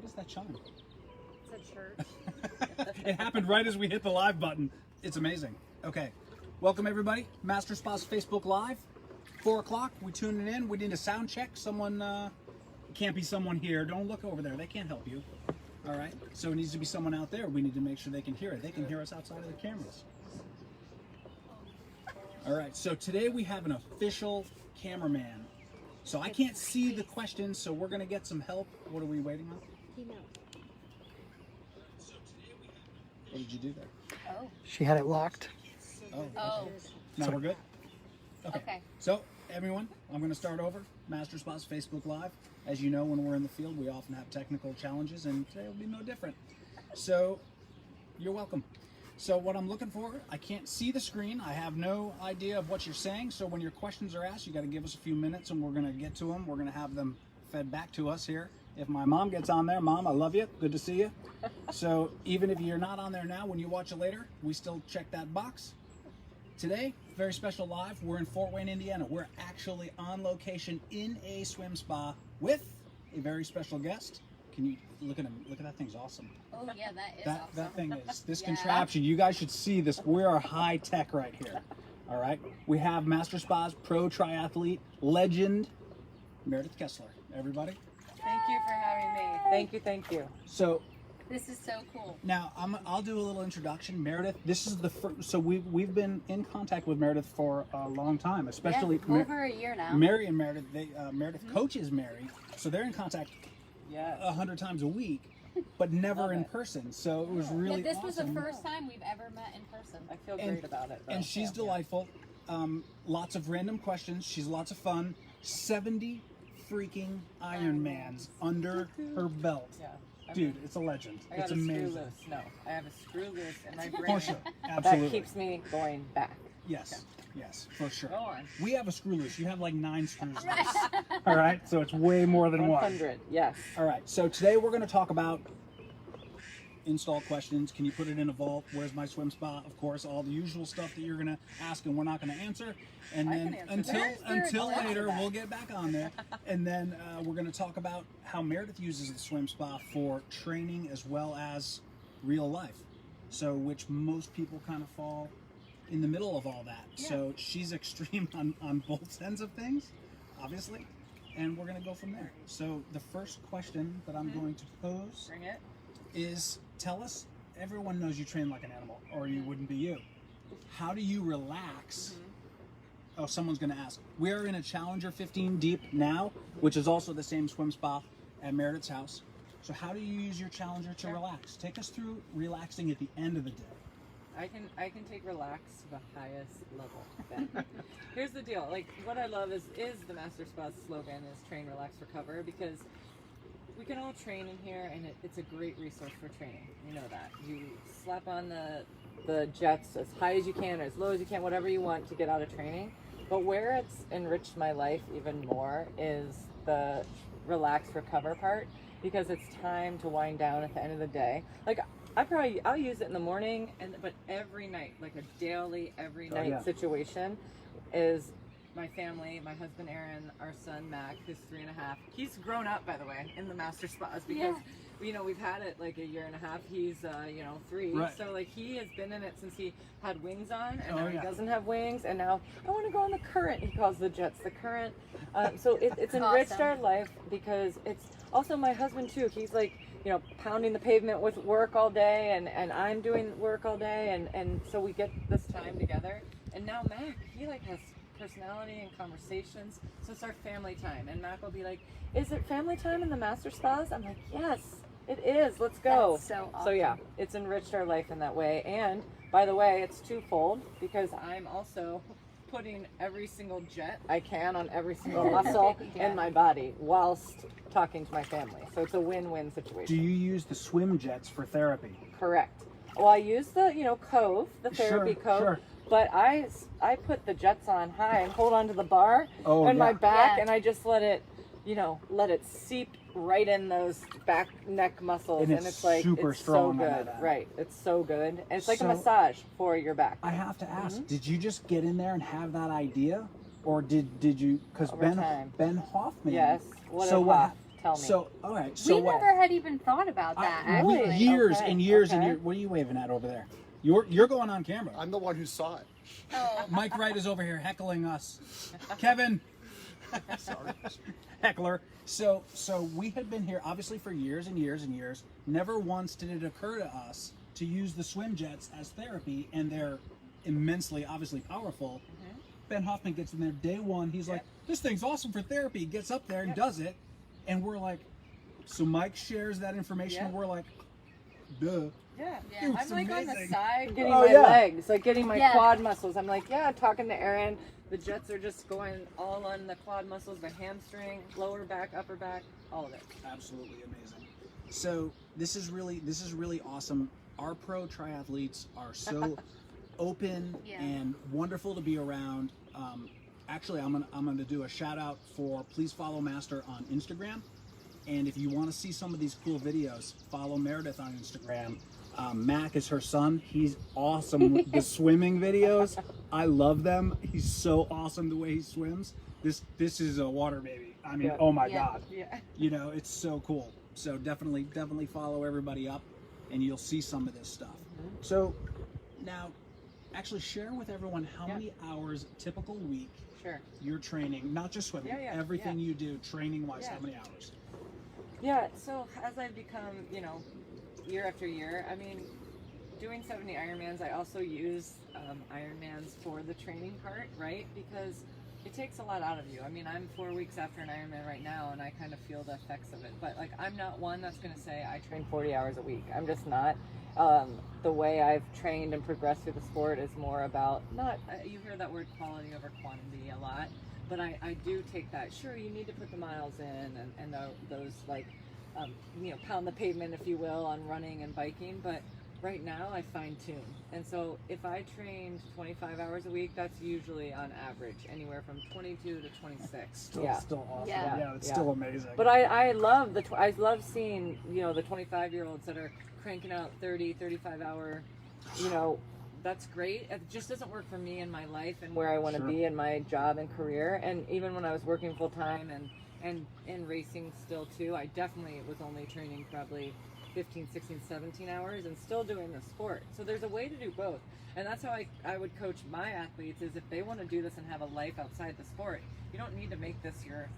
is that chime? It's a church. It happened right as we hit the live button. It's amazing. Okay, welcome everybody. MasterSpas Facebook Live, 4 o'clock. We tuning in. We need a sound check. Someone, can't be someone here. Don't look over there. They can't help you. All right. So it needs to be someone out there. We need to make sure they can hear it. They can hear us outside of the cameras. All right. So today we have an official cameraman. So I can't see the questions, so we're gonna get some help. What are we waiting on? What did you do there? Oh. She had it locked. Oh. Oh. Now we're good? Okay. So, everyone, I'm going to start over. MasterSpas Facebook Live. As you know, when we're in the field, we often have technical challenges, and today will be no different. So, you're welcome. So, what I'm looking for, I can't see the screen. I have no idea of what you're saying. So, when your questions are asked, you got to give us a few minutes, and we're going to get to them. We're going to have them fed back to us here. If my mom gets on there, Mom, I love you. Good to see you. So, even if you're not on there now, when you watch it later, we still check that box. Today, very special live. We're in Fort Wayne, Indiana. We're actually on location in a swim spa with a very special guest. Can you look at him? Look at that thing's awesome. Oh yeah, that is That awesome. thing is this Yeah. contraption. You guys should see this. We are high tech right here. All right. We have MasterSpas Pro Triathlete legend Meredith Kessler. Everybody. Thank you for having me. Thank you, thank you. So This is so cool. now I'll do a little introduction. Meredith, this is the first. So we've been in contact with Meredith for a long time, especially Yeah, over a year now. Mary and Meredith. Meredith coaches Mary, so they're in contact Yes. 100 times a week, but never Love in it. person. So it was really Yeah, this was the awesome. first time we've ever met in person. I feel And- great about it. though. And she's Yeah. delightful. Lots of random questions. She's lots of fun. 70 freaking Ironmans under her belt. Yeah. I Dude, mean, it's a legend. I got It's a amazing. screw loose. No, I have a screw loose in my brain. For sure. That Absolutely. keeps me going back. Yes. Yes, for sure. Go on. We have a screw loose. You have like 9 screws loose. All right, so it's way more than one. 100. Yes. All right, so today we're going to talk about install questions. Can you put it in a vault? Where's my swim spa? Of course, all the usual stuff that you're going to ask and we're not going to answer. And I then can answer that. until I'll answer later, that. we'll get back on there. And then we're going to talk about how Meredith uses the swim spa for training as well as real life. So, which most people kind of fall in the middle of all that. Yeah. So she's extreme on both ends of things, obviously. And we're going to go from there. So the first question that I'm going to pose Bring it. is, tell us, everyone knows you train like an animal, or you wouldn't be you. How do you relax? Oh, someone's going to ask. We're in a Challenger 15 deep now, which is also the same swim spa at Meredith's house. So how do you use your Challenger to relax? Take us through relaxing at the end of the day. I can take relax to the highest level. Ben. Here's the deal. Like, what I love is the MasterSpas slogan is train, relax, recover, because we can all train in here, and it's a great resource for training. You know that. You slap on the jets as high as you can or as low as you can, whatever you want to get out of training. But where it's enriched my life even more is the relax, recover part, because it's time to wind down at the end of the day. Like, I'll use it in the morning, but every night, like a daily, every night situation is my family, my husband Aaron, our son Mac, who's 3.5. He's grown up, by the way, in the MasterSpas because we've had it like a year and a half. He's 3, Right. so like he has been in it since he had wings on, and Oh, now he yeah. doesn't have wings, and now I want to go on the current. He calls the jets the current. So it's enriched Awesome. our life because it's also my husband too. He's like, pounding the pavement with work all day, and I'm doing work all day, and so we get this time together. And now Mac, he like has personality and conversations, so it's our family time. And Mac will be like, "Is it family time in the MasterSpas?" I'm like, "Yes, it is. Let's go." That's so awesome. So yeah, it's enriched our life in that way. And by the way, it's twofold because I'm also putting every single jet I can on every single muscle Yeah. in my body whilst talking to my family. So it's a win-win situation. Do you use the swim jets for therapy? Correct. Well, I use the, Cove, the therapy Sure, Cove, sure. but I put the jets on high and hold onto the bar Oh, and my yeah. back, Yeah. and I just let it seep right in those back neck muscles, And it's like super it's strong, so I know good. that. Right, it's so good, and it's like a So- massage for your back. I have to ask, Mm-hmm. did you just get in there and have that idea? Or did you, because Over time. Ben Hoffman. Yes. What so a what, Hoff. Tell me. So, all right. So we what? never had even thought about that. We, Actually. years Okay, and years and okay. years. What are you waving at over there? You're going on camera. I'm the one who saw it. Oh. Mike Wright is over here heckling us. Kevin, Sorry. heckler. So we had been here obviously for years and years and years. Never once did it occur to us to use the swim jets as therapy, and they're immensely, obviously powerful. Ben Hoffman gets in there day one. He's like, "This thing's awesome for therapy." He gets up there and does it, and we're like, so Mike shares that information, and we're like, duh. Yeah, It was I'm like on the amazing. side getting Oh, my yeah. legs, like getting my Yeah. quad muscles. I'm like, yeah, talking to Aaron. The jets are just going all on the quad muscles, the hamstring, lower back, upper back, all of it. Absolutely amazing. So this is really awesome. Our pro triathletes are so open Yeah. and wonderful to be around. Actually, I'm gonna do a shout out for please follow Master on Instagram, and if you want to see some of these cool videos, follow Meredith on Instagram. Mac is her son. He's awesome with the swimming videos. I love them. He's so awesome the way he swims. This is a water baby. I mean, Yeah. oh my Yeah. God. Yeah. You know, it's so cool. So definitely follow everybody up, and you'll see some of this stuff. So now, actually share with everyone how many hours typical week Sure. you're training, not just swimming, Yeah, everything you do training wise. Yeah. How many hours? Yeah, so as I've become, year after year, I mean, doing 70 Ironmans, I also use Ironmans for the training part, right? Because it takes a lot out of you. I mean, I'm 4 weeks after an Ironman right now, and I kind of feel the effects of it. But, like, I'm not one that's going to say I train 40 hours a week. I'm just not. The way I've trained and progressed through the sport is more about, you hear that word quality over quantity a lot, but I do take that. Sure, you need to put the miles in and those, like, pound the pavement, if you will, on running and biking, but right now I fine tune. And so if I trained 25 hours a week, that's usually on average anywhere from 22 to 26. Still awesome. Yeah. Yeah, it's Yeah. still amazing. But I love I love seeing, the 25-year-olds that are cranking out 30, 35 hour, that's great. It just doesn't work for me in my life and where I want to Sure. be in my job and career. And even when I was working full time and in racing still too, I definitely was only training probably 15, 16, 17 hours and still doing the sport. So there's a way to do both. And that's how I would coach my athletes, is if they want to do this and have a life outside the sport, you don't need to make this your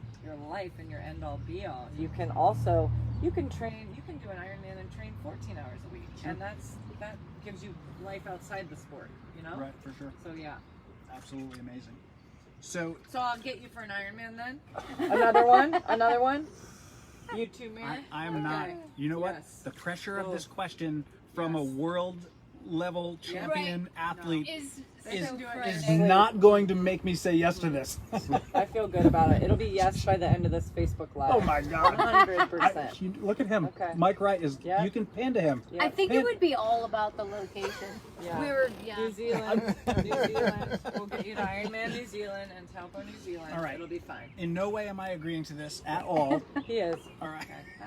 life and your end all be all. You can train, you can do an Ironman and train 14 hours a week. Sure. And that gives you life outside the sport, Right, for sure. So yeah. Absolutely amazing. So I'll get you for an Ironman then? Another one? You too, Mary? I am not. You know what? Yes. The pressure of Oh. this question from a world level champion athlete Is is so is frustrating. not going to make me say yes to this. I feel good about it. It'll be yes by the end of this Facebook Live. Oh my God. 100%. Look at him. Okay. Mike Wright is. Yeah. You can pan to him. Yeah. I think it would be all about the location. Yeah. We were, New Zealand. We'll get you to Ironman New Zealand and Taupo, New Zealand. All right. It'll be fine. In no way am I agreeing to this at all. He is. All right. Bye.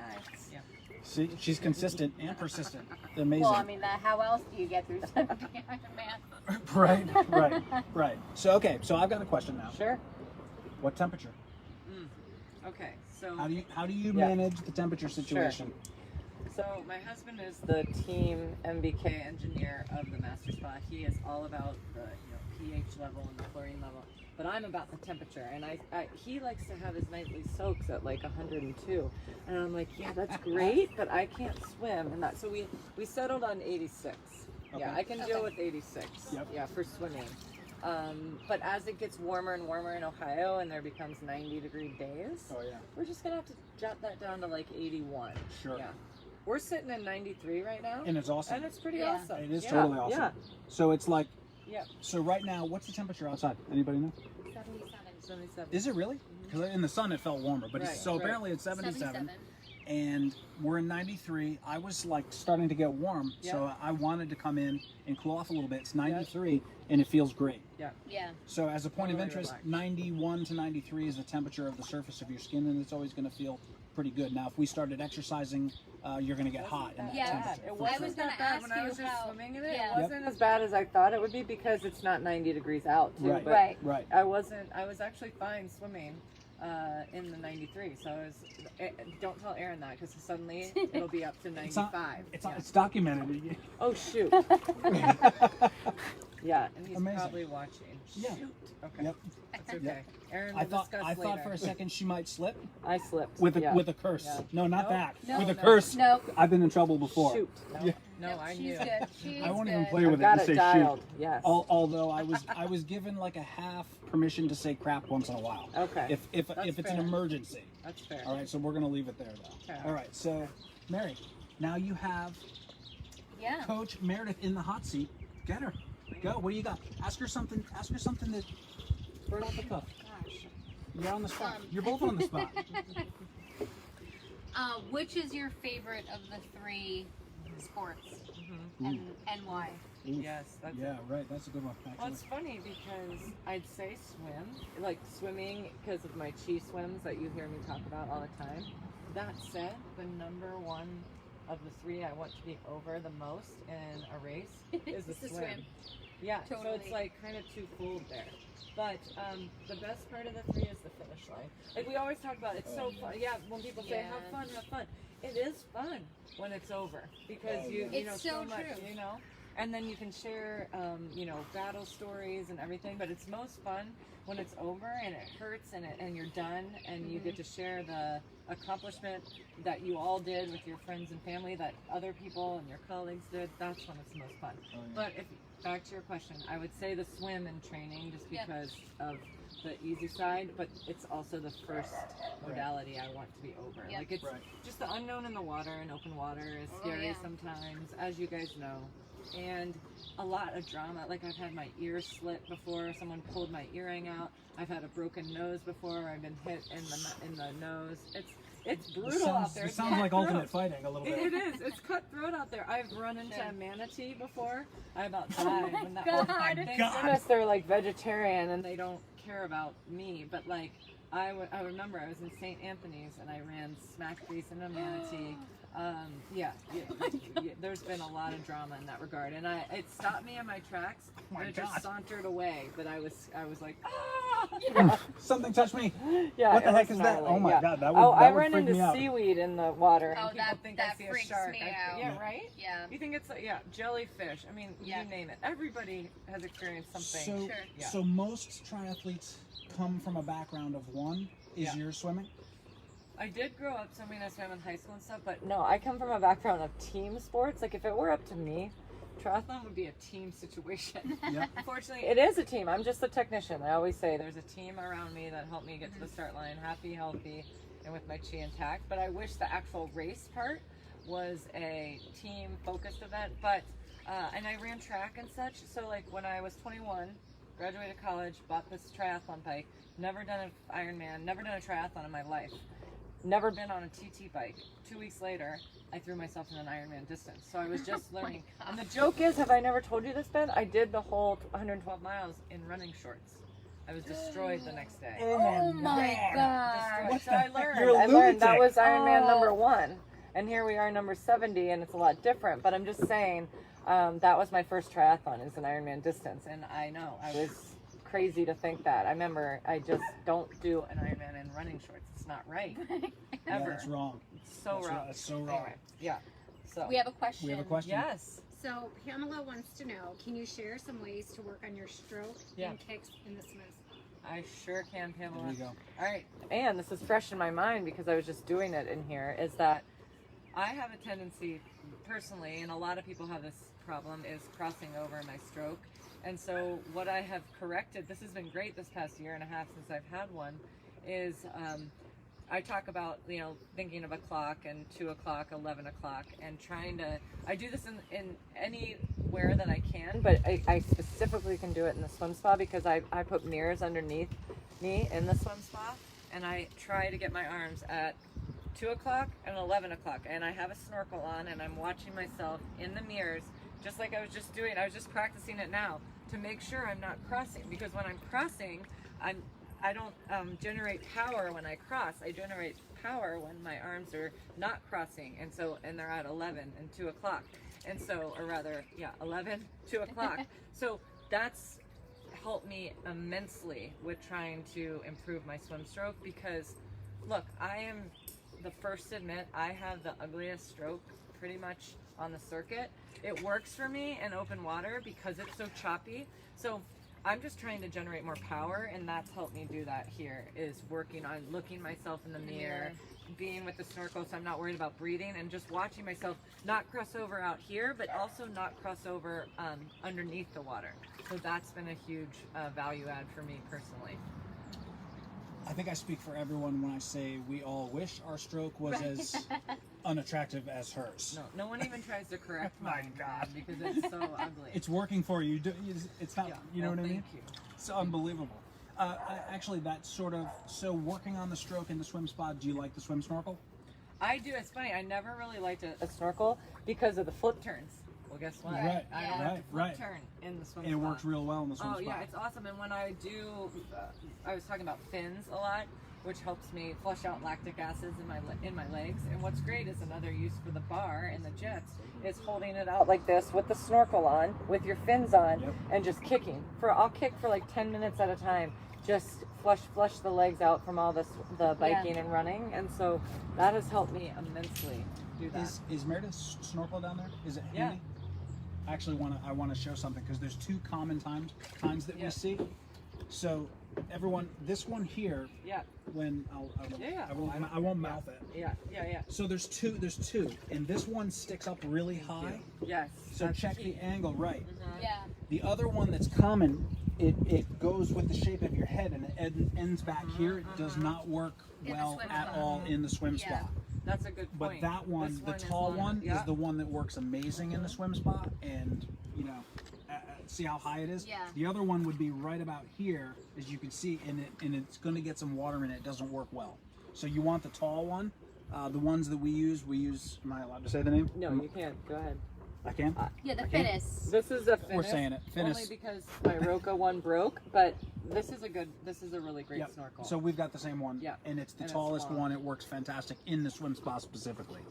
Yeah. See, she's consistent and persistent. Amazing. Well, I mean, how else do you get through 70 Ironman? right. So I've got a question now. Sure. What temperature? Okay. So. How do you Yeah. manage the temperature situation? So my husband is the team MBK engineer of the MasterSpas. He is all about the pH level and the chlorine level, but I'm about the temperature. And he likes to have his nightly soaks at like 102, and I'm like, yeah, that's great, but I can't swim. And so we settled on 86. Yeah, Okay. I can deal with 86. Yep. Yeah, for swimming. But as it gets warmer and warmer in Ohio and there becomes 90-degree days, Oh yeah. we're just gonna have to jot that down to like 81. Sure. Yeah. We're sitting in 93 right now. And it's awesome. And it's pretty Yeah. awesome. It is Yeah, totally awesome. Yeah. So it's like. Yeah. So right now, what's the temperature outside? Anybody know? 77. 77. Is it really? Because in the sun it felt warmer, but Right, so right. apparently it's 77, and we're in 93. I was like starting to get warm, so I wanted to come in and cool off a little bit. It's 93, and it feels great. Yeah. So as a point of Totally interest, relaxed. 91 to 93 is the temperature of the surface of your skin, and it's always going to feel pretty good. Now, if we started exercising, you're going to get hot in that Yeah. temperature. It for wasn't sure. was gonna that bad ask when I was you just how- swimming in it. yeah. It wasn't as bad as I thought it would be because it's not 90 degrees out too. Right. But Right. Right. I was actually fine swimming. in the 93. So don't tell Aaron that because suddenly it'll be up to 95. It's documented. Oh shoot. Yeah, and he's Amazing. probably watching. Yeah. Shoot. Okay. Yep. That's okay. Yep. Aaron, I we'll thought discuss later. for a second she might slip I slipped. with a yeah. with a curse. Yeah. No, not Nope. that. No. With a No. curse. No, I've been in trouble before. Shoot. No, Yeah. no, no, I she's knew. good. She's I won't good. even play I've with got it it to say dialed. shoot. Yes. Although I was given like a half permission to say crap once in a while. Okay. If That's it's fair. an emergency. That's fair. All right, so we're gonna leave it there though. Okay. All right, so Mary, now you have Yeah. Coach Meredith in the hot seat. Get her. Go. What do you got? Ask her something. Ask her something that right off the cuff. Gosh. You're on the spot. You're both on the spot. Which is your favorite of the 3 sports, Mm-hmm. and why? Yes, that's Yeah, right. That's a good one. Well, Actually. it's funny because I'd say swim, like swimming because of my chi swims that you hear me talk about all the time. That said, the number one of the 3 I want to be over the most in a race is the It's the swim. swim. Yeah, so Totally. it's like kind of twofold there. But the best part of the 3 is the finish line. Like we always talk about, it's so fun. Yeah, when people say Yeah. have fun. It is fun when it's over because you It's know so much, true. you know. And then you can share, battle stories and everything. But it's most fun when it's over and it hurts and you're done and you get to share the accomplishment that you all did with your friends and family that other people and your colleagues did. That's when it's the most fun. Oh, yeah. But if back to your question, I would say the swim and training just Yep. because of the easy side, but it's also the first modality I want to be over. Yep. Like it's Right. just the unknown in the water and open water is Oh, scary yeah. sometimes, as you guys know. And a lot of drama. Like I've had my ear slit before. Someone pulled my earring out. I've had a broken nose before. I've been hit in the nose. It's brutal out there. It It's sounds like cutthroat. ultimate fighting a little bit. It is. It's cutthroat out there. I've run into Sure. a manatee before. I about Oh died my when that God. was. Thank God. goodness they're like vegetarian and they don't care about me. But like I remember I was in St. Anthony's and I ran smack face into a manatee. Yeah, there's been a lot of drama in that regard, and it stopped me in my tracks. my and it God. just sauntered away, but I was like, ah! Something touched me. Yeah, What the it heck was is that? gnarly, Oh my yeah. God, that Oh, would I that would run freak me into out. seaweed in the water, Oh, and people that- think that I see a freaks shark. me out. Yeah, right. Yeah. You think it's jellyfish? I mean, Yeah. you name it. Everybody has experienced something. So, Sure. Yeah. so most triathletes come from a background of one. Is Yeah. yours swimming? I did grow up swimming. I swam in high school and stuff, but no, I come from a background of team sports. Like if it were up to me, triathlon would be a team situation. Yeah. Unfortunately, it is a team. I'm just a technician. I always say there's a team around me that helped me get to the start line happy, healthy, and with my chi intact. But I wish the actual race part was a team-focused event. But and I ran track and such. So like when I was 21, graduated college, bought this triathlon bike. Never done an Ironman. Never done a triathlon in my life. Never been on a TT bike. 2 weeks later, I threw myself in an Ironman distance. So I was just learning. And the joke is, have I never told you this, Ben? I did the whole 112 miles in running shorts. I was destroyed the next day. Oh my God. Destroyed. What So the- I learned. You're a I learned that lunatic. was Ironman Oh. number 1. And here we are number 70, and it's a lot different. But I'm just saying, that was my first triathlon, is an Ironman distance. And I know, I was crazy to think that. I remember, I just don't do an Ironman in running shorts. It's not right. Yeah, Ever. that's wrong. It's so That's wrong. right. That's so wrong. Anyway, yeah. So We have a question. We have a question. yes. So Pamela wants to know, can you share some ways to work on your stroke Yeah. and kicks in the swim spa? I sure can, There Pamela. we go. All right. And this is fresh in my mind because I was just doing it in here, is that I have a tendency personally, and a lot of people have this problem, is crossing over my stroke. And so what I have corrected, this has been great this past year and a half since I've had one, is I talk about, thinking of a clock and 2 o'clock, 11 o'clock, and trying to, I do this in anywhere that I can, but I specifically can do it in the swim spa because I put mirrors underneath me in the swim spa, and I try to get my arms at 2 o'clock and 11 o'clock, and I have a snorkel on, and I'm watching myself in the mirrors, just like I was just doing. I was just practicing it now to make sure I'm not crossing, because when I'm crossing, I don't generate power when I cross. I generate power when my arms are not crossing, and they're at 11 and 2 o'clock, and so, or rather, 11, 2 o'clock. So that's helped me immensely with trying to improve my swim stroke because, look, I am the first to admit I have the ugliest stroke pretty much on the circuit. It works for me in open water because it's so choppy. So I'm just trying to generate more power, and that's helped me do that here, is working on looking myself in the mirror, being with the snorkel so I'm not worried about breathing, and just watching myself not cross over out here, but also not cross over underneath the water. So that's been a huge value add for me personally. I think I speak for everyone when I say we all wish our stroke was as unattractive as hers. No one even tries to correct My mine, God. because it's so ugly. It's working for you. It's not, you know what I mean? Thank you. It's unbelievable. Actually, that's sort of, so working on the stroke in the swim spa, do you like the swim snorkel? I do. It's funny. I never really liked a snorkel because of the flip turns. Well, guess what? Right, I don't have to flip turn in the swim And it spa. works real well in the swim Oh spa. yeah, it's awesome. And when I do, I was talking about fins a lot, which helps me flush out lactic acids in my legs. And what's great is another use for the bar and the jets is holding it out like this with the snorkel on, with your fins on, and just kicking. I'll kick for like 10 minutes at a time. Just flush the legs out from all the biking and running, and so that has helped me immensely do that. Is Meredith's snorkel down there? Is it handy? I actually I want to show something because there's two common times that we see. So everyone, this one here. Yeah. When I won't mouth it. Yeah. So there's two, and this one sticks up really high. Yes. So check the angle right. Yeah. The other one that's common, it goes with the shape of your head and it ends back here. It does not work well at all in the swim spa. That's a good But point. that one, the tall one, is the one that works amazing in the swim spa, and you know, see how high it is? Yeah. The other one would be right about here, as you can see, and it's going to get some water in it. It doesn't work well. So you want the tall one. The ones that we use, am I allowed to say the name? No, you can't. Go ahead. I can? Yeah, the fittest. This is a Finnis. We're saying it. Finnis. Only because my Roka one broke, but this is a really great snorkel. So we've got the same one. Yeah. And it's the And it's tallest long. one. It works fantastic in the swim spa specifically.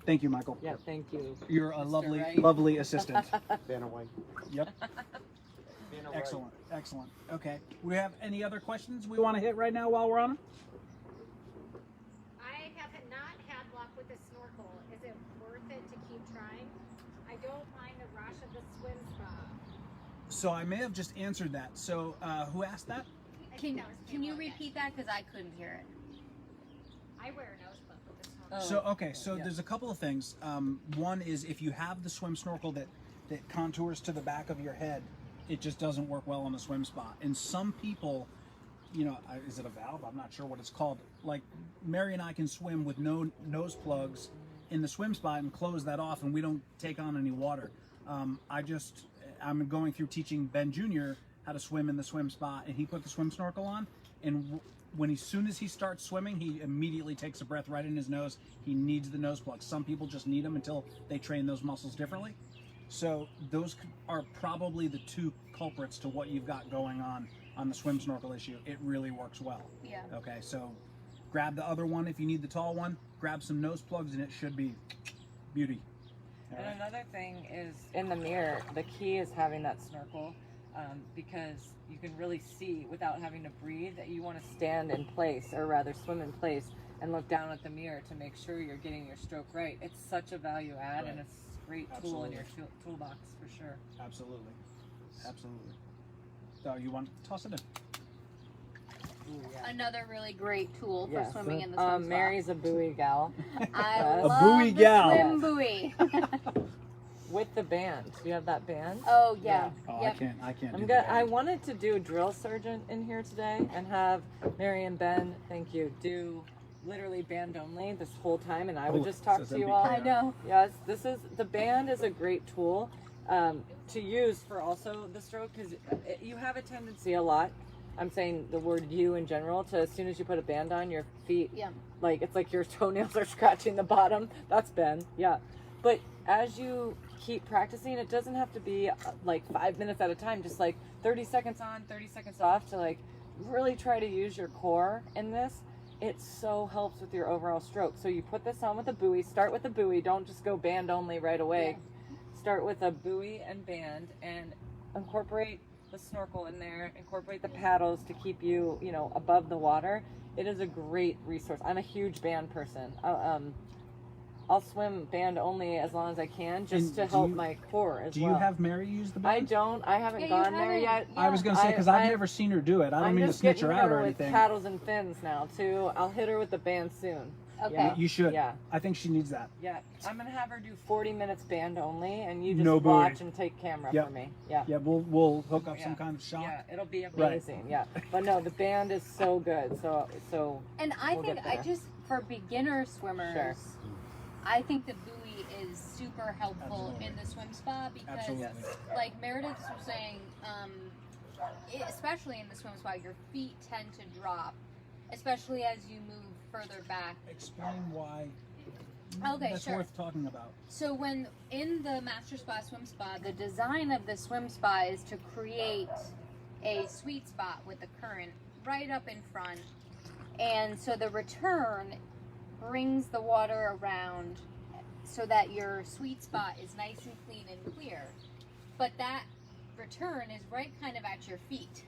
Thank you, Michael. Yeah, thank you. You're a Mr. Wright. lovely assistant. Vanna White. Yep. Excellent. Excellent. Okay. We have any other questions we want to hit right now while we're on them? I have not had luck with the snorkel. Is it worth it to keep trying? I don't mind the rush of the swim spa. So I may have just answered that. So who asked that? I think that was Can you Pamela again. repeat that? Because I couldn't hear it. I wear a nose clip with the snorkel. So there's a couple of things. One is if you have the swim snorkel that contours to the back of your head, it just doesn't work well on the swim spa. And some people, you know, is it a valve? I'm not sure what it's called. Like Mary and I can swim with no nose plugs in the swim spa and close that off, and we don't take on any water. I'm going through teaching Ben Jr. how to swim in the swim spa, and he put the swim snorkel on, and as soon as he starts swimming, he immediately takes a breath right in his nose. He needs the nose plugs. Some people just need them until they train those muscles differently. So those are probably the two culprits to what you've got going on the swim snorkel issue. It really works well. Yeah. Okay, so grab the other one if you need the tall one. Grab some nose plugs, and it should be beauty. All And right. another thing is in the mirror, the key is having that snorkel because you can really see without having to breathe that you want to stand in place, or rather swim in place, and look down at the mirror to make sure you're getting your stroke right. It's such a value add, and it's a great tool in your toolbox for sure. Absolutely. Absolutely. So you want to toss it in? Ooh, yeah. Another really great tool for Yes. swimming in the swim spa. Mary's a buoy gal I A love buoy the gal. swim buoy. with the band. Do you have that band? Oh yeah. Oh, Yep. I can't. I'm do good. that. I wanted to do a drill sergeant in here today and have Mary and Ben, thank you, do literally band only this whole time, and I would Oh, just talk says to you MBK. all. I know. Yes, the band is a great tool to use for also the stroke, because you have a tendency a lot. I'm saying the word "you" in general. To as soon as you put a band on, your feet, Yeah. like it's like your toenails are scratching the bottom. That's Ben, yeah. But as you keep practicing, it doesn't have to be like 5 minutes at a time. Just like 30 seconds on, 30 seconds off, to like really try to use your core in this. It so helps with your overall stroke. So you put this on with a buoy. Start with a buoy. Don't just go band only right away. Start with a buoy and band, and incorporate the snorkel in there, incorporate the paddles to keep you, you know, above the water. It is a great resource. I'm a huge band person. I'll swim band only as long as I can, just And to help my core as Do well. you have Mary use the band? I don't. I haven't Yeah, you gone there haven't. yet. I was going to say, because I've never seen her do it. I don't I'm mean to just snitch her getting out or with anything. paddles and fins now too. I'll hit her with the band soon. Okay. Yeah. You should. Yeah. I think she needs that. Yeah, I'm gonna have her do 40 minutes band only, and you just No buoy. watch and take camera Yep. for me. Yeah. Yeah, we'll hook up Yeah. some kind of shot. Yeah, it'll be Right. amazing. Yeah, but no, the band is so good. So And I We'll think get I there. just for beginner swimmers, Sure. I think the buoy is super helpful Absolutely. in the swim spa because, Absolutely. like Meredith was saying, especially in the swim spa, your feet tend to drop, especially as you move further back. Explain why. Okay, That's sure. worth talking about. So when in the MasterSpas swim spa, the design of the swim spa is to create a sweet spot with the current right up in front, and so the return brings the water around so that your sweet spot is nice and clean and clear, but that return is right kind of at your feet,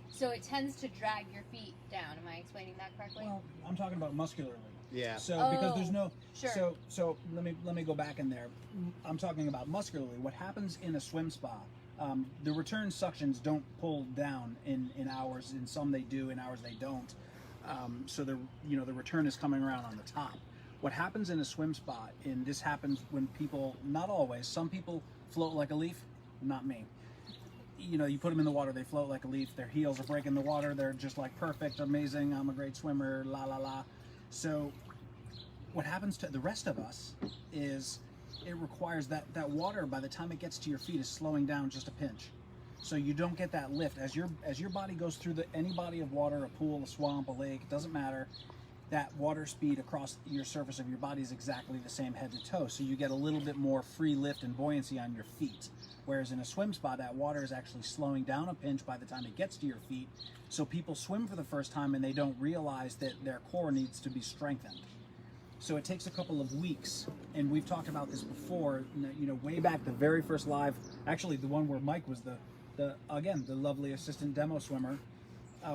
so it tends to drag your feet down. Am I explaining that correctly? Well, I'm talking about muscularly. Yeah. So because there's no Sure. so let me go back in there. I'm talking about muscularly. What happens in a swim spa? The return suctions don't pull down in hours. In some they do, in hours they don't. So the return is coming around on the top. What happens in a swim spa, and this happens when people, not always, some people float like a leaf, not me. You know, you put them in the water, they float like a leaf. Their heels are breaking the water. They're just like perfect, amazing. I'm a great swimmer. La la la. So what happens to the rest of us is it requires that water, by the time it gets to your feet, is slowing down just a pinch. So you don't get that lift as your body goes through any body of water, a pool, a swamp, a lake, it doesn't matter. That water speed across your surface of your body is exactly the same head to toe. So you get a little bit more free lift and buoyancy on your feet. Whereas in a swim spa, that water is actually slowing down a pinch by the time it gets to your feet. So people swim for the first time and they don't realize that their core needs to be strengthened. So it takes a couple of weeks, and we've talked about this before, you know, way back the very first live, actually the one where Mike was the lovely assistant demo swimmer.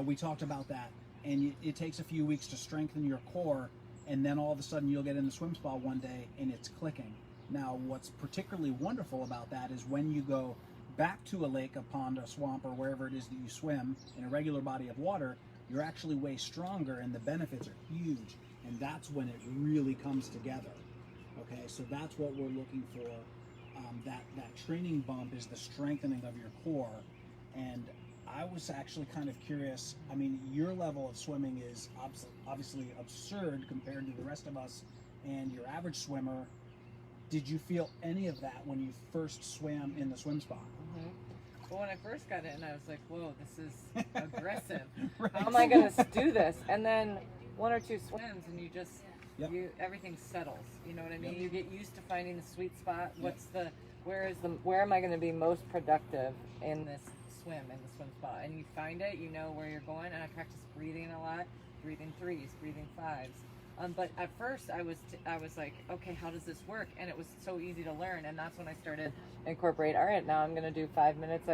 We talked about that, and it takes a few weeks to strengthen your core, and then all of a sudden you'll get in the swim spa one day and it's clicking. Now, what's particularly wonderful about that is when you go back to a lake, a pond, a swamp, or wherever it is that you swim in a regular body of water, you're actually way stronger, and the benefits are huge. And that's when it really comes together. Okay, so that's what we're looking for. That training bump is the strengthening of your core. And I was actually kind of curious. I mean, your level of swimming is obviously absurd compared to the rest of us and your average swimmer. Did you feel any of that when you first swam in the swim spa? Mm-hmm. Well, when I first got in, I was like, whoa, this is aggressive. Right. How am I going to do this? And then one or two swims and you just, Yep. everything settles. You know what I mean? Yep. You get used to finding the sweet spot. Where am I going to be most productive in this swim, in the swim spot? And you find it, you know where you're going. And I practice breathing a lot, breathing threes, breathing fives. But at first I was like, okay, how does this work? And it was so easy to learn. And that's when I started incorporate. All right, now I'm going to do 5 minutes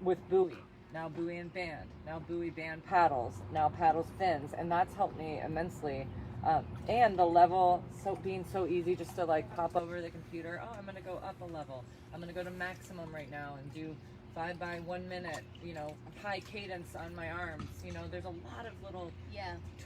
with buoy. Now buoy and band. Now buoy, band, paddles. Now paddles, fins. And that's helped me immensely. And the level, being so easy just to like pop over the computer. Oh, I'm going to go up a level. I'm going to go to maximum right now and do 5 by 1 minute, you know, high cadence on my arms. You know, there's a lot of little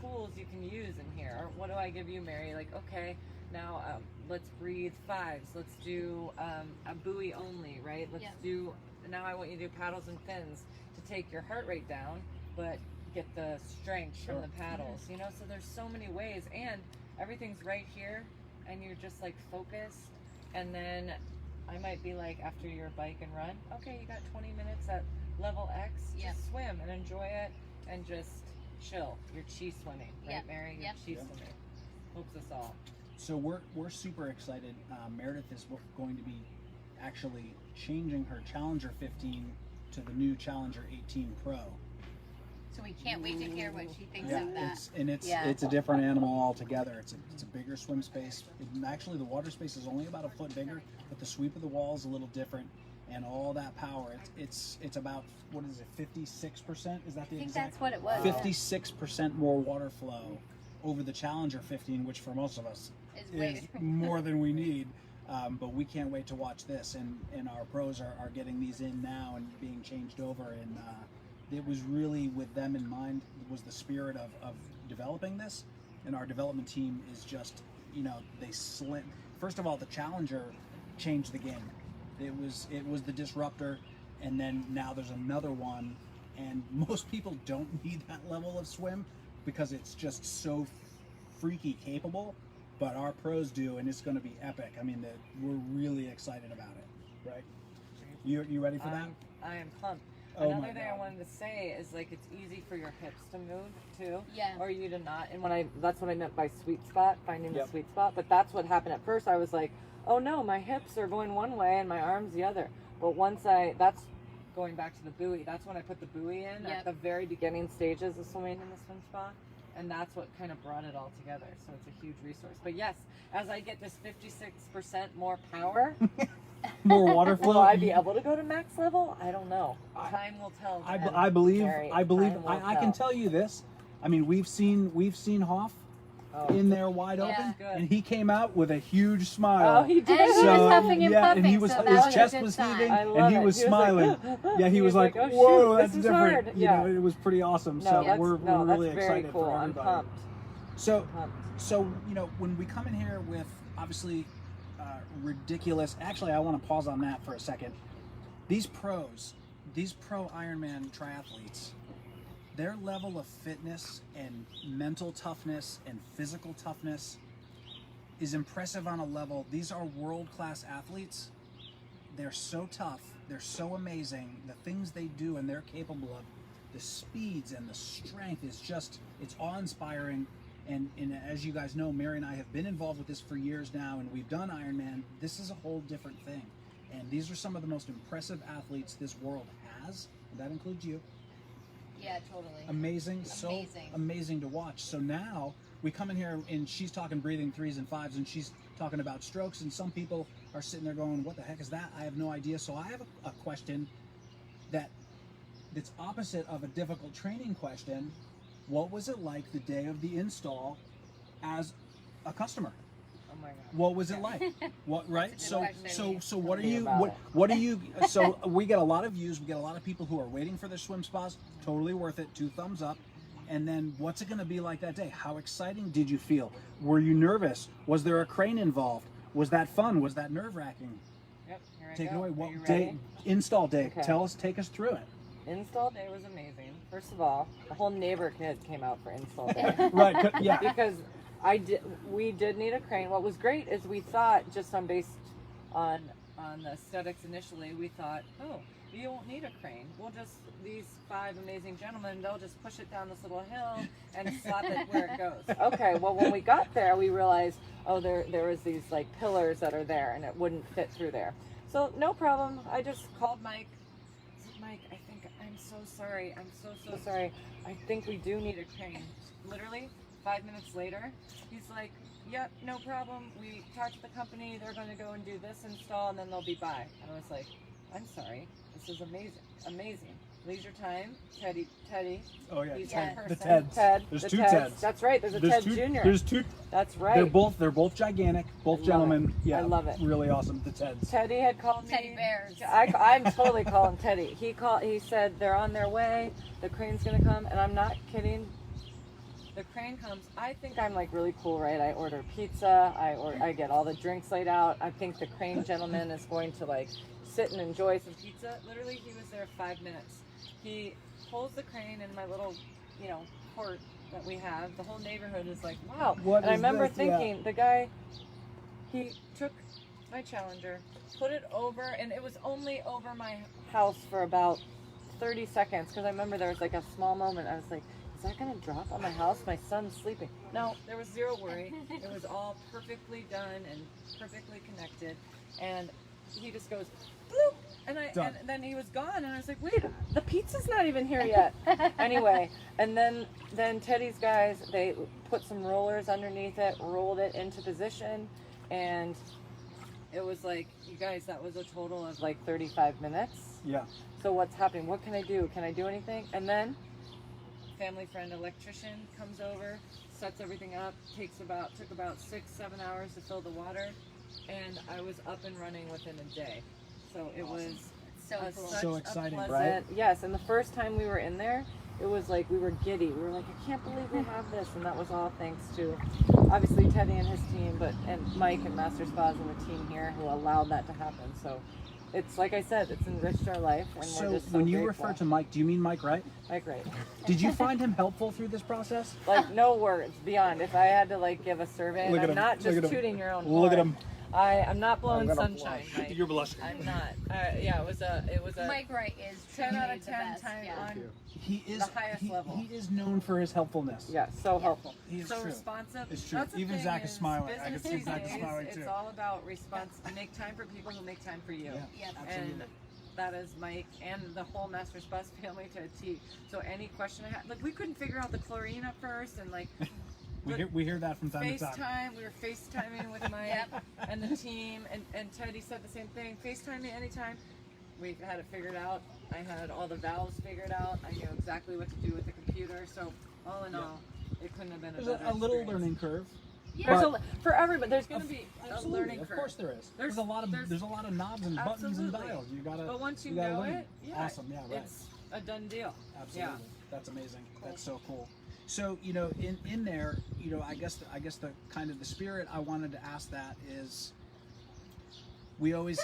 tools you can use in here. Or what do I give you, Mary? Like, okay, now let's breathe fives. Let's do a buoy only, right? Let's do, now I want you to do paddles and fins to take your heart rate down, but get the strength from the paddles, you know? So there's so many ways, and everything's right here, and you're just like focused. And then I might be like, after your bike and run, okay, you got 20 minutes at level X, just swim and enjoy it and just chill. You're chi swimming, right, Mary? You're chi swimming. Helps us all. So we're super excited. Meredith is going to be actually changing her Challenger 15 to the new Challenger 18 Pro. So we can't wait to hear what she thinks of that. It's a different animal altogether. It's a bigger swim space. Actually, the water space is only about a foot bigger, but the sweep of the wall is a little different. and all that power. It's about, what is it, 56%? Is that the I think exact? that's what it was. 56% more water flow over the Challenger 15, which for most of us Is is way- more than we need. But we can't wait to watch this, and our pros are getting these in now and being changed over. And it was really with them in mind, was the spirit of developing this. And our development team is just, they slim. First of all, the Challenger changed the game. It was the disruptor, and then now there's another one. And most people don't need that level of swim because it's just so freaky capable. But our pros do, and it's going to be epic. I mean, we're really excited about it, right? You ready for that? I am pumped. Oh my Another thing I God. wanted to say is like it's easy for your hips to move too, Yeah. or you to not. And that's what I meant by sweet spot, finding Yep. the sweet spot. But that's what happened at first. I was like, oh no, my hips are going one way and my arms the other. But that's going back to the buoy. That's when I put the buoy in Yep. at the very beginning stages of swimming in the swim spa. And that's what kind of brought it all together. So it's a huge resource. But yes, as I get this 56% more power, More water flow. will I be able to go to max level? I don't know. Time will tell. Jen. I believe. Jerry, I believe. time will I can tell you this. I mean, we've seen Hoff Oh. in there wide Yeah. open, Good. and he came out with a huge smile. Oh, he did. And he So, was huffing and yeah, puffing, and he was so that his was a chest good was sign. heaving, I and love he it. was He was smiling. like, Yeah, he was like, oh, "Whoa, shoot, that's this is different." hard. You Yeah. know, it was pretty awesome. No, So that's, we're no, really that's very excited cool. for I'm everybody. pumped. So, Pumped. when we come in here with obviously ridiculous. Actually, I want to pause on that for a second. These pro Ironman triathletes, their level of fitness and mental toughness and physical toughness is impressive on a level. These are world-class athletes. They're so tough. They're so amazing. The things they do and they're capable of, the speeds and the strength is just, it's awe-inspiring. And as you guys know, Mary and I have been involved with this for years now, and we've done Ironman. This is a whole different thing. And these are some of the most impressive athletes this world has. And that includes you. Yeah, totally. Amazing. So Amazing. amazing to watch. So now we come in here and she's talking breathing 3s and 5s, and she's talking about strokes, and some people are sitting there going, what the heck is that? I have no idea. So I have a question that's opposite of a difficult training question. What was it like the day of the install as a customer? Oh my god. What was it like? What, right? That's a good question. So what are Tell me you about what are you so we get a lot of views, we get a lot of people who are waiting for their swim spas, totally worth it, 2 thumbs up. And then what's it going to be like that day? How exciting did you feel? Were you nervous? Was there a crane involved? Was that fun? Was that nerve-wracking? Yep. Here I Take go. it away. Are What you day? ready? Install day. Okay. Take us through it. Install day was amazing. First of all, the whole neighborhood came out for install day. Right. Yeah. Because we did need a crane. What was great is we thought, just based on the aesthetics initially, we thought, oh, you won't need a crane. These 5 amazing gentlemen, they'll just push it down this little hill and slap it where it goes. Okay, well when we got there, we realized, oh, there was these like pillars that are there and it wouldn't fit through there. So no problem. I just called Mike. I said, Mike, I think I'm so sorry. I'm so sorry. I think we do need a crane. Literally 5 minutes later, he's like, yep, no problem. We talked to the company. They're going to go and do this install, and then they'll be by. And I was like, I'm sorry. This is amazing. Leisure time. Teddy. Oh yeah. He's Yeah. our The person. Teds. Ted. There's the 2 Teds. Teds. That's right. There's a Ted Jr. There's 2. That's right. They're both gigantic. Both I love gentlemen. it. Yeah. I love it. Really awesome. The Teds. Teddy had called me. Teddy bears. I'm totally calling Teddy. He said they're on their way. The crane's gonna come, and I'm not kidding. The crane comes. I think I'm like really cool, right? I order pizza. I get all the drinks laid out. I think the crane gentleman is going to like sit and enjoy some pizza. Literally, he was there 5 minutes. He pulls the crane in my little, court that we have. The whole neighborhood is like, wow. What and I is remember this? Yeah. thinking, the guy, he took my Challenger, put it over, and it was only over my house for about 30 seconds, because I remember there was like a small moment. I was like, is that going to drop on my house? My son's sleeping. No, there was zero worry. It was all perfectly done and perfectly connected. And he just goes, bloop, and then he was gone, and I was like, wait, the pizza's not even here yet. Anyway, and then Teddy's guys, they put some rollers underneath it, rolled it into position, and it was like, you guys, that was a total of like 35 minutes. Yeah. So what's happening? What can I do? Can I do anything? And then family friend electrician comes over, sets everything up, took about 6-7 hours to fill the water, and I was up and running within a day. So it was So cool. such So a exciting, right? pleasant, yes. And the first time we were in there, it was like we were giddy. We were like, I can't believe we have this, and that was all thanks to obviously Teddy and his team, and Mike and MasterSpas and the team here who allowed that to happen. So it's like I said, it's enriched our life, and So we're just so when you grateful. refer to Mike, do you mean Mike Wright? Mike, right? Did you find him helpful through this process? Like no words beyond. If I had to like give a survey, Look and at I'm him. not Look just at him. tooting your own Look at horn. him. I'm not blowing I'm gonna sunshine. blush. Mike. You're blushing. I'm not. Yeah, it was a Mike Wright is 10 out truly of the 10 best. time Yeah. on. He is The highest level. He is known for his helpfulness. Yeah, so helpful. He's so true. responsive. It's true. That's the Even thing Zach is smiling. I can business see these Zach is days, smiling, it's too. all about response. Make time for people who make time for you. Yeah, Yep. absolutely. And that is Mike and the whole MasterSpas family to a T. So any question I had, like we couldn't figure out the chlorine at first, and like we hear that from time to time. FaceTime. We were FaceTiming with Mike Yep. and the team, and Teddy said the same thing. FaceTime me anytime. We had it figured out. I had all the valves figured out. I knew exactly what to do with the computer. So all in all, it couldn't have been a There's better a little experience. learning curve. Yeah. There's for everybody, there's going to be a Absolutely, learning of curve. course there is. There's- There's a lot of there's- there's a lot of knobs and buttons and Absolutely. dials. You gotta. But once you gotta know learn. it, yeah, Awesome. Yeah. Right. it's a done deal. Absolutely. Yeah. That's amazing. That's so cool. So in there, I guess the kind of the spirit I wanted to ask that is, we always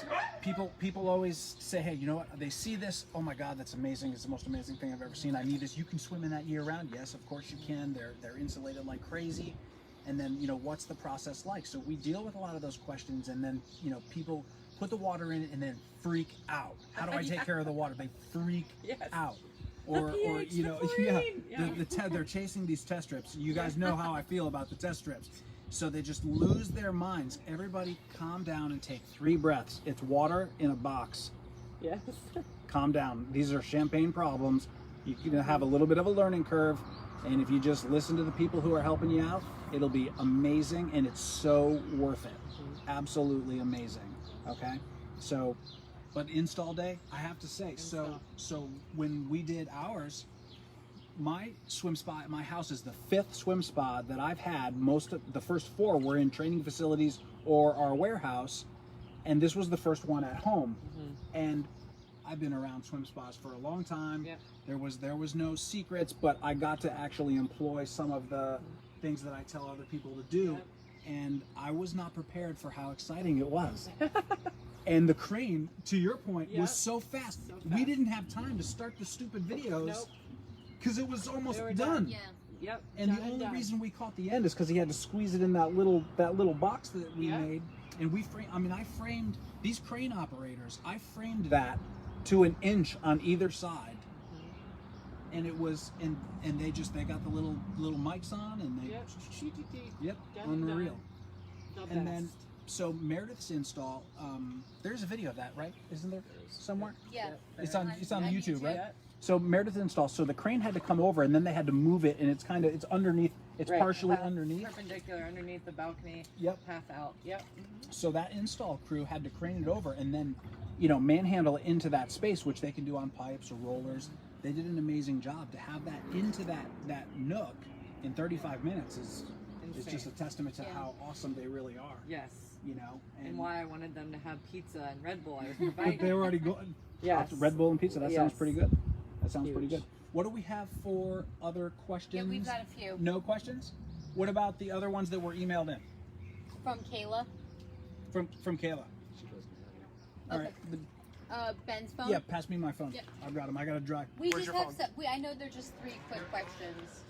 people always say, hey, you know what? They see this, oh my God, that's amazing. It's the most amazing thing I've ever seen. I need this. You can swim in that year round. Yes, of course you can. They're insulated like crazy. And then what's the process like? So we deal with a lot of those questions, and then people put the water in it and then freak out. How do I take care of the water? They freak Yes. out. Or pH, the yeah, chlorine. Yeah. they're chasing these test strips. You guys know how I feel about the test strips. So they just lose their minds. Everybody calm down and take 3 breaths. It's water in a box. Yes. Calm down. These are champagne problems. You're gonna have a little bit of a learning curve, and if you just listen to the people who are helping you out, it'll be amazing, and it's so worth it. Absolutely amazing. Okay? So, but install day, I have to say, so when we did ours, my swim spa at my house is the 5th swim spa that I've had. Most of the first 4 were in training facilities or our warehouse, and this was the first one at home. And I've been around swim spas for a long time. Yep. There was no secrets, but I got to actually employ some of the things that I tell other people to do, Yep. and I was not prepared for how exciting it was. And the crane, to your point, Yep. was so fast. So We fast. didn't have time to start the stupid videos Nope. because it was almost They were done. Yeah. Yep. And the done only done. reason we caught the end is because he had to squeeze it in that little box that we Yeah. made, and I framed these crane operators. I framed that to an inch on either side, and it was and they got the little mics on, and they Yep. yep, Done, unreal. The And then best. so Meredith's install, there's a video of that, right? Isn't there somewhere? Yeah. It's on YouTube, right? Yep. So Meredith installed. So the crane had to come over, and then they had to move it, and it's underneath. It's Right. partially Half underneath. Perpendicular underneath the balcony. Yep. Half out. Yep. So that install crew had to crane it over, and then, manhandle it into that space, which they can do on pipes or rollers. They did an amazing job to have that into that nook in 35 minutes is Insane. just a testament to Yeah. how awesome they really are. Yes. And why I wanted them to have pizza and Red Bull. I was But inviting. they were already going. Yes. Red Bull and pizza. That sounds Yes. pretty good. That sounds pretty Huge. good. What do we have for other questions? Yeah, we've got a few. No questions? What about the other ones that were emailed in From Kayla. from Kayla? All right. Ben's phone. Yeah, pass me my phone. Yep. I've got them. I got to drive. We Where's just your have phone? I know they're just 3 quick questions.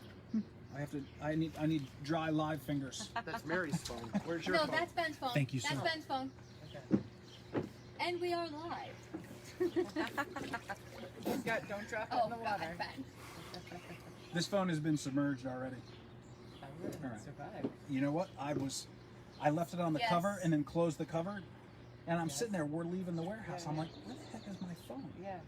I need dry live fingers. That's Mary's phone. Where's your No, phone? that's Ben's phone. Thank you so That's much. Ben's phone. And we are live. Don't drop it Oh in the God, water. Ben. This phone has been submerged already. I would All right. survive. You know what? I left it on the Yes. cover and then closed the cover, and I'm Yes. sitting there. We're leaving the warehouse. Yeah, I'm yeah. like, where the heck is my phone? Yeah.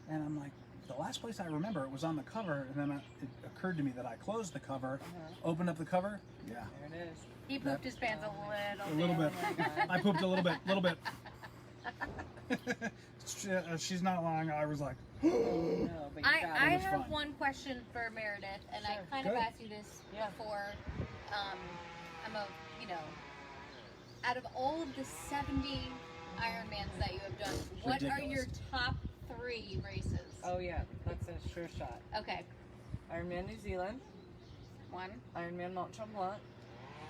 And I'm like, the last place I remember it was on the cover, and then it occurred to me that I closed the cover, opened up the cover. Yeah. There it is. He pooped his pants A little bit. I pooped a little bit. She's not lying. I was like, No, but you got I it. was have fun. one question for Meredith, and I Sure. kind of Good. asked you this Yeah. before. Out of all of the 70 Ironmans that you have done, what are Ridiculous. your top 3 races? Oh yeah, that's a sure shot. Okay, Ironman New Zealand, 1. Ironman Mont Tremblant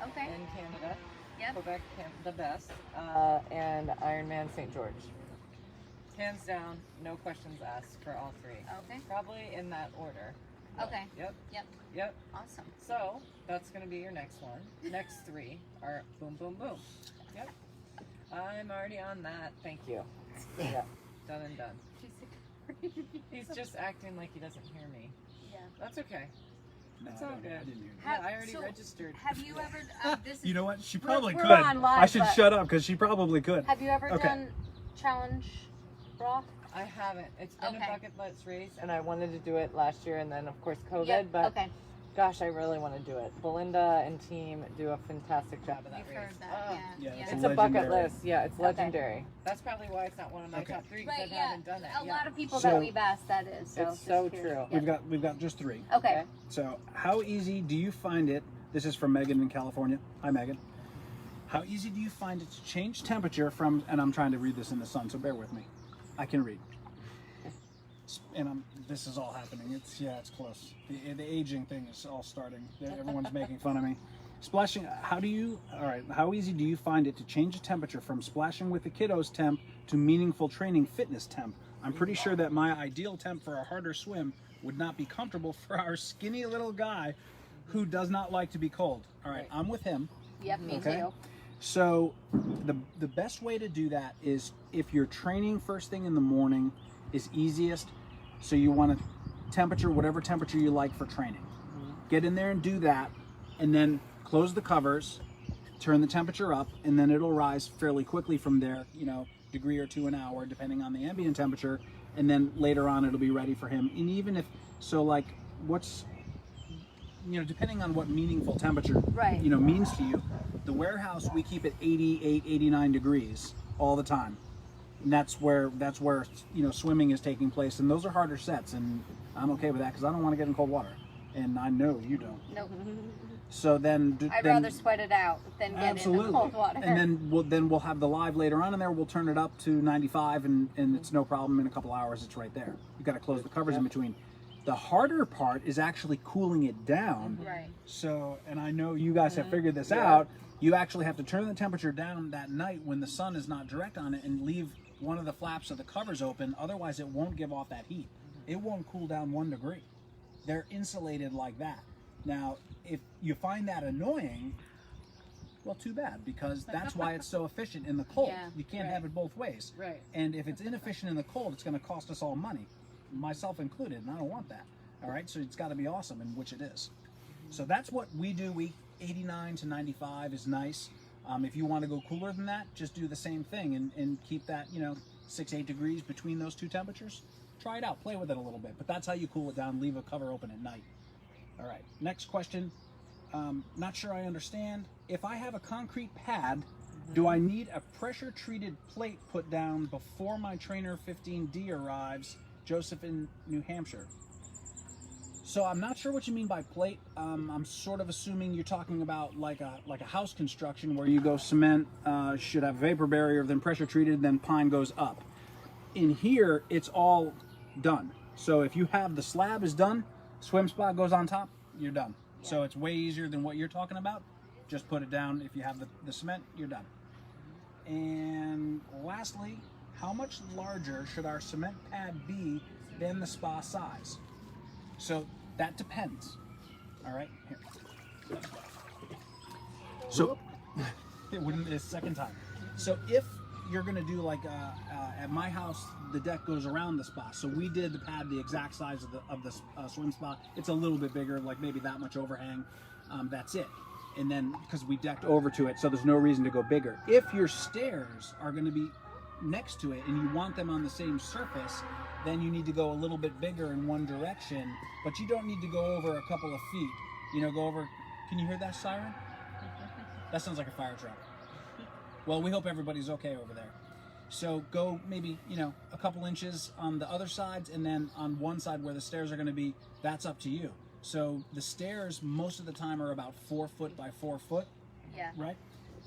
Okay. in Canada, Yep. Quebec, the best, and Ironman St. George. Hands down, no questions asked for all 3. Okay. Probably in that order. Okay. Yep. Yep. Yep. Awesome. So that's gonna be your next one. Next 3 are boom, boom, boom. Yep. I'm already on that. Thank you. Yeah. Done and done. He's just acting like he doesn't hear me. Yeah. That's okay. no, It's I all didn't- good. I didn't hear that. Yeah, I already So, registered. Have you ever? This is, You know what? She probably we're could. on live, I should but- shut up because she probably could. Have you ever Okay. done challenge broth? I haven't. It's been Okay. a bucket list race, and I wanted to do it last year, and then of course COVID. Yeah. But Okay. gosh, I really want to do it. Belinda and team do a fantastic job of that You've race. heard that. Oh, Yeah. Yeah, Yeah. It's a bucket Legendary. list. Yeah, it's Okay. legendary. That's probably why it's not one of my Okay. top 3 because Right. I Yeah. haven't done it. A Yeah. lot of people So- that we've asked that is. So It's just so curious. true. Yeah. We've got just 3. Okay. So, how easy do you find it? This is from Megan in California. Hi, Megan. How easy do you find it to change temperature from? And I'm trying to read this in the sun, so bear with me. I can read. And this is all happening. It's close. The aging thing is all starting. Everyone's making fun of me. Splashing. How easy do you find it to change the temperature from splashing with the kiddos temp to meaningful training fitness temp? I'm pretty sure that my ideal temp for a harder swim would not be comfortable for our skinny little guy who does not like to be cold. All right, I'm with him. Yep. Me Okay. too. So the best way to do that is if you're training first thing in the morning is easiest. So you want a temperature, whatever temperature you like for training. Get in there and do that, and then close the covers, turn the temperature up, and then it'll rise fairly quickly from there, degree or 2 an hour, depending on the ambient temperature, and then later on it'll be ready for him. And even if, depending on what meaningful temperature, Right. means to you, the warehouse, we keep it 88, 89 degrees all the time. And that's where swimming is taking place, and those are harder sets, and I'm okay with that because I don't want to get in cold water, and I know you don't. Nope. So then, I'd rather sweat it out than get absolutely. in the cold water. And then we'll have the live later on in there. We'll turn it up to 95, and it's no problem. In a couple hours, it's right there. You got to close the covers in between. The harder part is actually cooling it down. Right. So, and I know you guys have figured this out. You actually have to turn the temperature down that night when the sun is not direct on it, and leave one of the flaps of the covers open. Otherwise, it won't give off that heat. It won't cool down 1 degree. They're insulated like that. Now, if you find that annoying, well, too bad, because that's why it's so efficient in the cold. Yeah, You can't right. have it both ways. Right. And if it's inefficient in the cold, it's going to cost us all money, myself included, and I don't want that. All right, so it's got to be awesome, and which it is. So that's what we do. 89 to 95 is nice. If you want to go cooler than that, just do the same thing and keep that 6-8 degrees between those 2 temperatures. Try it out, play with it a little bit, but that's how you cool it down. Leave a cover open at night. All right, next question. Not sure I understand. If I have a concrete pad, do I need a pressure-treated plate put down before my Trainer 15D arrives? Joseph in New Hampshire. So I'm not sure what you mean by plate. I'm sort of assuming you're talking about like a house construction where you go cement, should have vapor barrier, then pressure treated, then pine goes up. In here, it's all done. So if you have the slab is done, swim spot goes on top, you're done. Yeah. So it's way easier than what you're talking about. Just put it down. If you have the cement, you're done. And lastly, how much larger should our cement pad be than the spa size? So that depends. All right, here. So it wouldn't be a second time. So if you're gonna do like at my house, the deck goes around the spa. So we did the pad the exact size of the swim spa. It's a little bit bigger, like maybe that much overhang. That's it. And then because we decked over to it, so there's no reason to go bigger. If your stairs are going to be next to it and you want them on the same surface, then you need to go a little bit bigger in one direction, but you don't need to go over a couple of feet. Go over. Can you hear that siren? That sounds like a fire truck. Well, we hope everybody's okay over there. So go maybe, you know, a couple inches on the other sides, and then on one side where the stairs are going to be, that's up to you. So the stairs most of the time are about 4 foot by 4 foot, Yeah. right?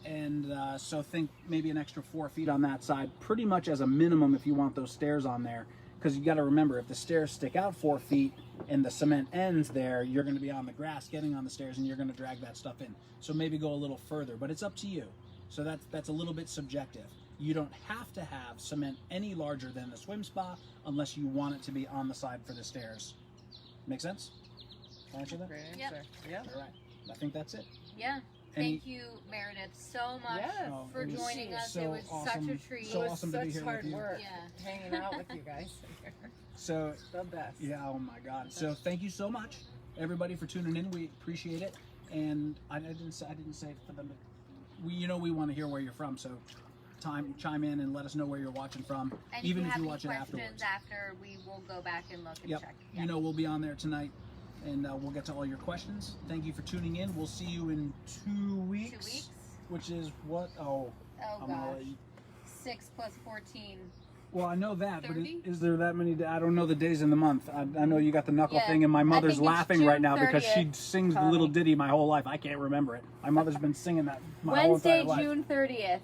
And so think maybe an extra 4 feet on that side, pretty much as a minimum if you want those stairs on there. Because you got to remember, if the stairs stick out 4 feet and the cement ends there, you're going to be on the grass getting on the stairs, and you're going to drag that stuff in. So maybe go a little further, but it's up to you. So that's a little bit subjective. You don't have to have cement any larger than the swim spa unless you want it to be on the side for the stairs. Make sense? Can I answer that? Great Yep. answer. Yeah. All right. I think that's it. Yeah. Any- Thank you, Meredith, so much Yes. Oh, for it was joining us. so It was awesome. such a treat. So It was awesome to be such here hard with you. work Yeah. hanging out with you guys. So, The best. yeah, oh my God. So thank you so much, everybody, for tuning in. We appreciate it. And I didn't say it for them, but we want to hear where you're from. So chime in and let us know where you're watching from, And even if if you you have watch any it questions afterwards. after, we will go back and look and Yep. check. You know, we'll be on there tonight, and we'll get to all your questions. Thank you for tuning in. We'll see you in 2 weeks. 2 weeks? Which is what? Oh, Oh I'm gonna let gosh. you. 6 plus 14. Well, I know that, but 30? is there that many? I don't know the days in the month. I know you got the knuckle Yeah, thing, and my I mother's think it's laughing June right now because she 30th. sings the little ditty my whole life. I can't remember it. My mother's been singing that my Wednesday, whole entire life. June 30th.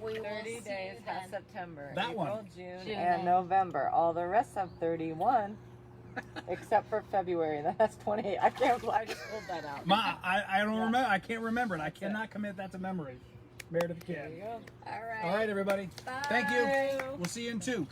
We will 30 see days you past then. September. That April, one. June, June. and November. All the rest have 31. Except for February. That's 28. I can't. I just pulled that out. Ma, I don't remember. I can't remember it. I cannot commit that to memory. Meredith There can. you go. All right. All right, everybody. Bye. Thank you. We'll see you in 2.